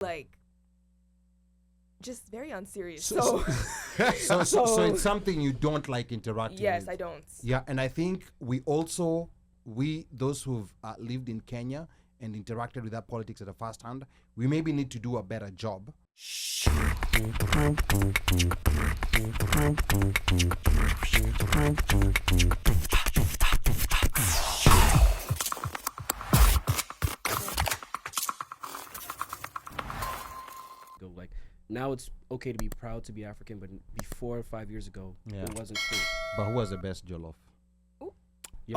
like just very unserious. So it's something you don't like interacting with. Yes, I don't. Yeah, and I think those who've lived in Kenya and interacted with that politics at a first hand, we maybe need to do a better job. Like now it's okay to be proud to be African, but before 5 years ago, it wasn't cool. But who was the best jollof? You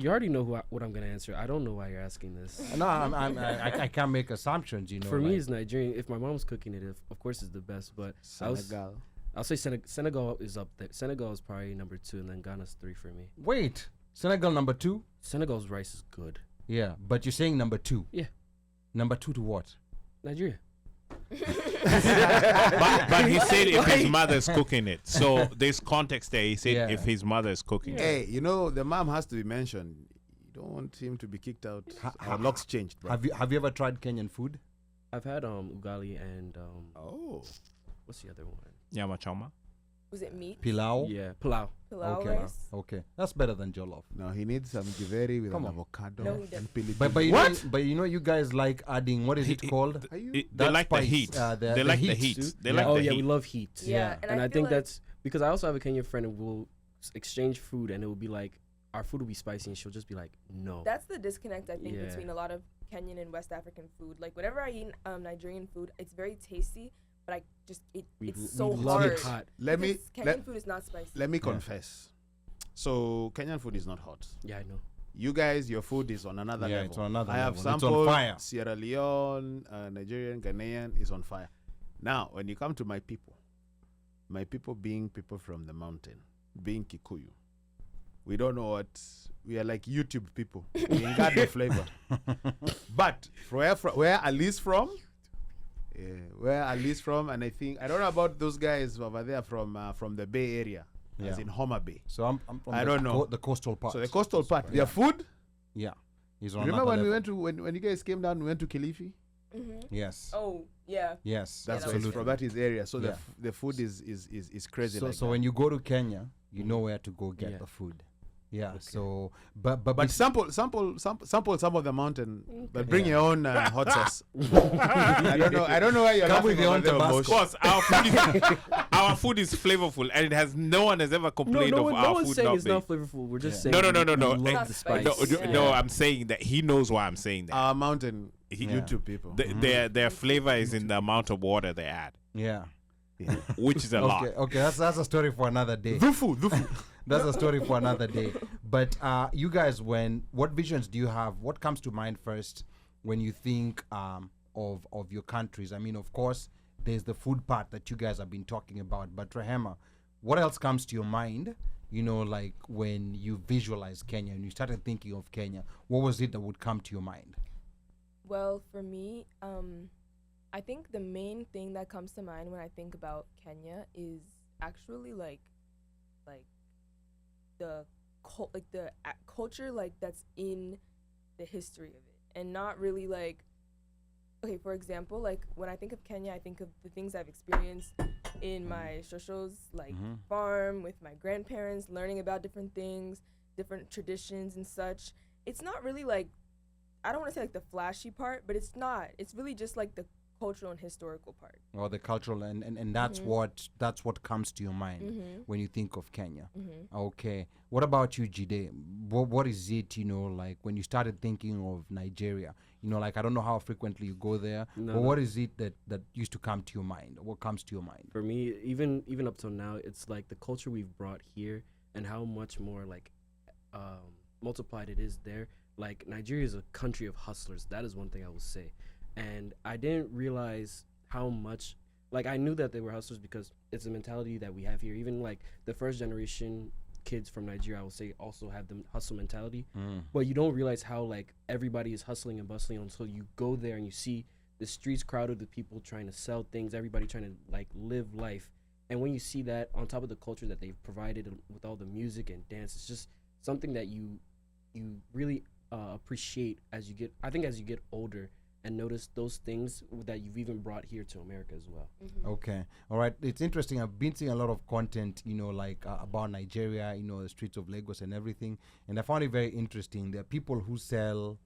already know what I'm gonna answer. I don't know why you're asking this. No, I can't make assumptions. For me, it's Nigerian. If my mom's cooking it, of course it's the best. But Senegal. I'll say Senegal is up there. Senegal is probably number 2, and then Ghana's 3 for me. Wait, Senegal number 2? Senegal's rice is good. Yeah, but you're saying number 2? Yeah. Number 2 to what? Nigeria. but he said if his mother's cooking it, so there's context there. He said if his mother is cooking it. Hey, the mom has to be mentioned. You don't want him to be kicked out. Our locks changed, bro. Have you ever tried Kenyan food? I've had ugali and what's the other one? Nyama choma. Was it meat? Pilau? Yeah, pilau. Pilau Okay. rice? Okay. That's better than jollof. No, he needs some jiveri with Come an on. avocado. No, he doesn't. But you guys like adding, what is it called? They That like the spice, heat. the They like the heat. heat. They Yeah. like Oh the yeah, heat. we love heat. Yeah, and I feel think like that's because I also have a Kenyan friend and we'll exchange food, and it will be like our food will be spicy, and she'll just be like, no. That's the disconnect I think Yeah. between a lot of Kenyan and West African food. Like whenever I eat Nigerian food, it's very tasty, but it's so love hard. it hot. Because Kenyan food is not spicy. Let me confess. So Kenyan food is not hot. Yeah, I know. You guys, your food is on another level. It's on another I have level. It's sampled on fire. Sierra Leone, Nigerian, Ghanaian is on fire. Now, when you come to my people being people from the mountain, being Kikuyu, we don't know what we are like. YouTube people. We ain't got the flavor. But where Ali's from, and I think I don't know about those guys over there from the Bay Area, as in Homer Bay. So I'm from I don't know the coastal part. So the coastal part, their food. Yeah. He's on Remember when another we went to when you guys came down, we went to Kilifi. Mm-hmm. Yes. Oh yeah. Yes. That's absolutely. from that his area. So Yeah. the food is crazy. So like so that. when you go to Kenya, you know where to go get Yeah. the food. Yeah. Okay. So but sample some of the mountain, but bring your own hot sauce. I don't know why you're Come with laughing your over own there, Of Mosh. course, our food is flavorful, and no one has ever complained No of one's our food saying not it's being. not flavorful. We're just saying No. we It's love the spice. No, I'm saying that he knows why I'm saying that. Our mountain He- YouTube people. Their flavor is in the amount of water they add, yeah. which is a lot. Okay, that's a story for another day. Dhufu. That's a story for another day. But you guys, what visions do you have? What comes to mind first when you think of your countries? I mean, of course, there's the food part that you guys have been talking about. But Rehema, what else comes to your mind? Like when you visualize Kenya and you started thinking of Kenya, what was it that would come to your mind? Well, for me, I think the main thing that comes to mind when I think about Kenya is actually like the culture that's in the history of it, and not really okay, for example, when I think of Kenya, I think of the things I've experienced in my shoshos, farm with my grandparents, learning about different things, different traditions and such. It's not really I don't want to say the flashy part, but it's not. It's really just the cultural and historical part. Or the cultural and that's what comes to your mind when you think of Kenya. Okay. What about you, Jide? What is it, when you started thinking of Nigeria? I don't know how frequently you go there, but what is it that used to come to your mind? What comes to your mind? For me, even up till now, it's the culture we've brought here and how much more multiplied it is there. Nigeria is a country of hustlers. That is one thing I will say. And I didn't realize how much, I knew that they were hustlers because it's a mentality that we have here. Even the first generation kids from Nigeria, I would say, also have the hustle mentality. But you don't realize how everybody is hustling and bustling until you go there and you see the streets crowded with people trying to sell things, everybody trying to live life. And when you see that on top of the culture that they've provided with all the music and dance, it's just something that you really appreciate as you get older and notice those things that you've even brought here to America as well. Okay. All right. It's interesting. I've been seeing a lot of content, like about Nigeria, the streets of Lagos and everything. And I found it very interesting. There are people who sell,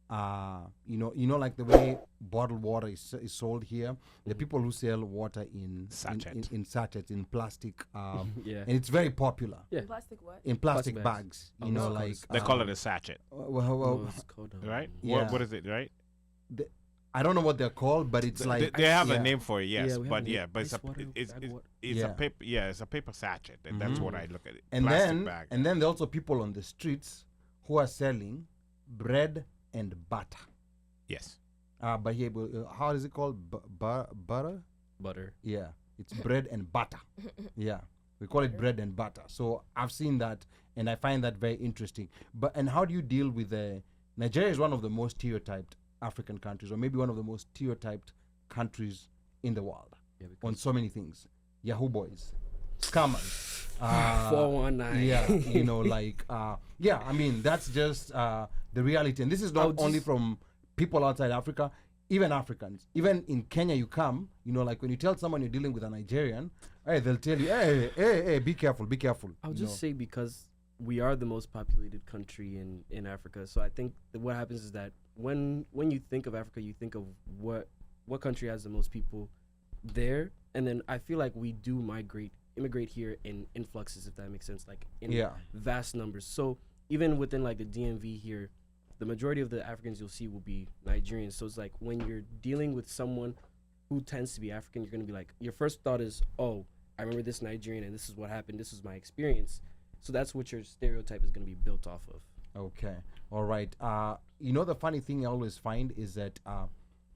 like the way bottled water is sold here. There are people who sell water in sachets, in plastic. Yeah. And it's very popular. Yeah. In plastic what? In plastic Plastic bags. bags. They call it a sachet, Oh, it's called, right? Yeah. What is it, right? I don't know what they're called, but it's like They have yeah. a name for it, yes, Yeah, we but have it's a ice water, it's bag it's, water. it's Yeah. a paper it's a paper sachet, and that's what I look at it. and Plastic bag. then there are also people on the streets who are selling bread and butter. Yes. But here, how is it called? Butter? Butter. Yeah, it's bread and butter. Yeah, we call it bread and butter. So I've seen that, and I find that very interesting. And how do you deal with Nigeria is one of the most stereotyped African countries, or maybe one of the most stereotyped countries in the world Yeah, on so many things. Yahoo boys, scammers, 419. Yeah, I mean that's just the reality, and this is not only from people outside Africa, even Africans. Even in Kenya, you come, like when you tell someone you're dealing with a Nigerian, hey, they'll tell you, hey, be careful. I'll just say, because we are the most populated country in Africa, so I think that what happens is that when you think of Africa, you think of what country has the most people there, and then I feel like we do immigrate here in influxes, if that makes sense, like in vast numbers. So even within like the DMV here, the majority of the Africans you'll see will be Nigerians. So it's like when you're dealing with someone who tends to be African, you're going to be like, your first thought is, oh, I remember this Nigerian and this is what happened. This is my experience. So that's what your stereotype is going to be built off of. Okay. All right. The funny thing I always find is that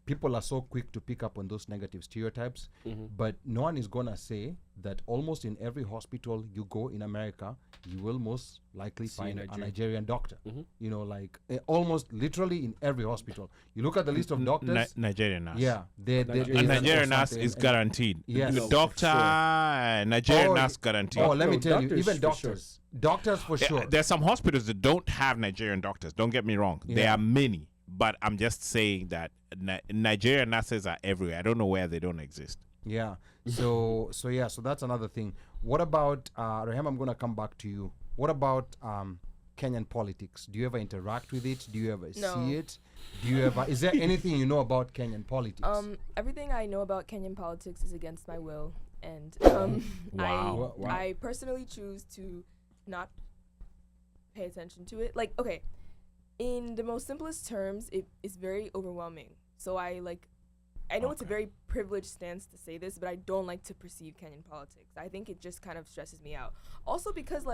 people are so quick to pick up on those negative stereotypes, but no one is going to say that almost in every hospital you go in America, you will most likely find a Nigerian doctor. Almost literally in every hospital. You look at the list of doctors. Nigerian nurse. Yeah. A Nigerian nurse is guaranteed. Yes. The doctor, Nigerian nurse guaranteed. Oh, let me tell you, even for sure. Doctors for sure. There's some hospitals that don't have Nigerian doctors. Don't get me wrong. There are many. But I'm just saying that Nigerian nurses are everywhere. I don't know where they don't exist. Yeah. So that's another thing. What about Rahim? I'm gonna come back to you. What about Kenyan politics? Do you ever interact with it? Do you ever see it? Do you ever? Is there anything you know about Kenyan politics? Everything I know about Kenyan politics is against my will, and Wow. I personally choose to not pay attention to it. Like, okay. In the most simplest terms, it is very overwhelming. So I know it's a very privileged stance to say this, but I don't like to perceive Kenyan politics. I think it just kind of stresses me out. Also because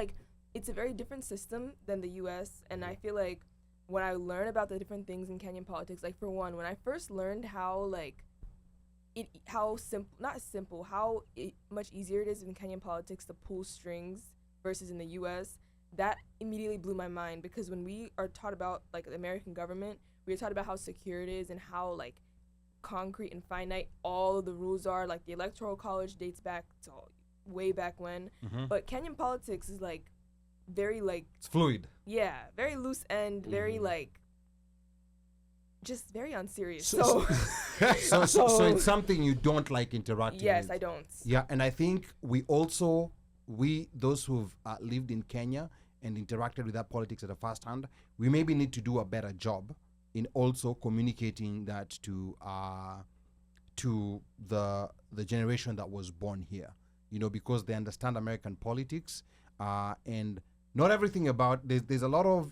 it's a very different system than the US, and I feel like when I learn about the different things in Kenyan politics, like for one, when I first learned how much easier it is in Kenyan politics to pull strings versus in the US, that immediately blew my mind, because when we are taught about the American government, we are taught about how secure it is and how concrete and finite all of the rules are. Like the Electoral College dates back to way back when, but Kenyan politics is very it's fluid. Yeah, very loose end, very just very unserious. So it's something you don't like interacting with. Yes, I don't. Yeah, and I think those who've lived in Kenya and interacted with that politics at a first hand, we maybe need to do a better job in also communicating that to the generation that was born here, because they understand American politics, and not everything about there's a lot of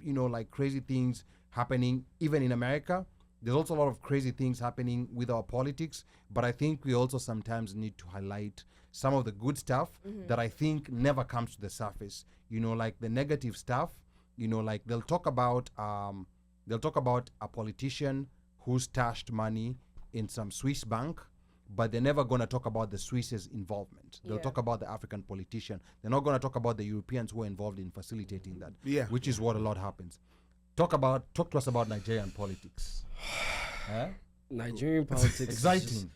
crazy things happening even in America. There's also a lot of crazy things happening with our politics, but I think we also sometimes need to highlight some of the good stuff that I think never comes to the surface. Like the negative stuff. They'll talk about a politician who stashed money in some Swiss bank, but they're never going to talk about the Swiss's involvement. They'll talk about the African politician. They're not going to talk about the Europeans who are involved in facilitating that. Yeah, which is what a lot happens. Talk to us about Nigerian politics. Nigerian politics. Exciting.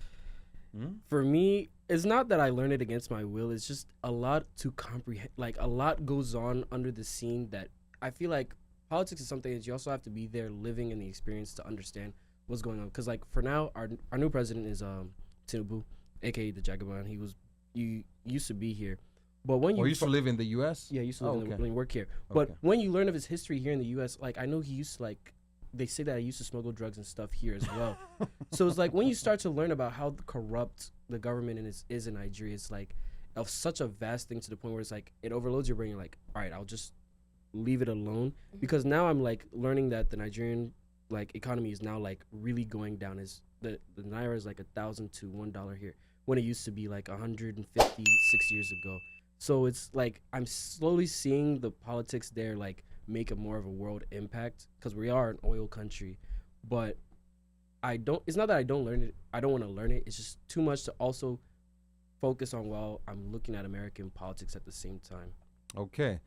For me, it's not that I learn it against my will. It's just a lot to comprehend. A lot goes on under the scene that I feel like politics is something that you also have to be there living in the experience to understand what's going on. Because like for now, our new president is Tinubu, aka the Jagaban. He used to be here, but when you Or used to live in the U.S. yeah, he used to live okay. and work here. But Okay. when you learn of his history here in the U.S., like I know he used to like. They say that I used to smuggle drugs and stuff here as well. So it's like when you start to learn about how corrupt the government is in Nigeria, it's like of such a vast thing to the point where it's like it overloads your brain. You're like, all right, I'll just leave it alone, because now I'm like learning that the Nigerian like economy is now like really going down. Is the naira is like 1,000 to $1 here when it used to be like 156 years ago. So it's like I'm slowly seeing the politics there like make a more of a world impact, because we are an oil country. But it's not that I don't learn it, I don't want to learn it, it's just too much to also focus on while I'm looking at American politics at the same time. Okay.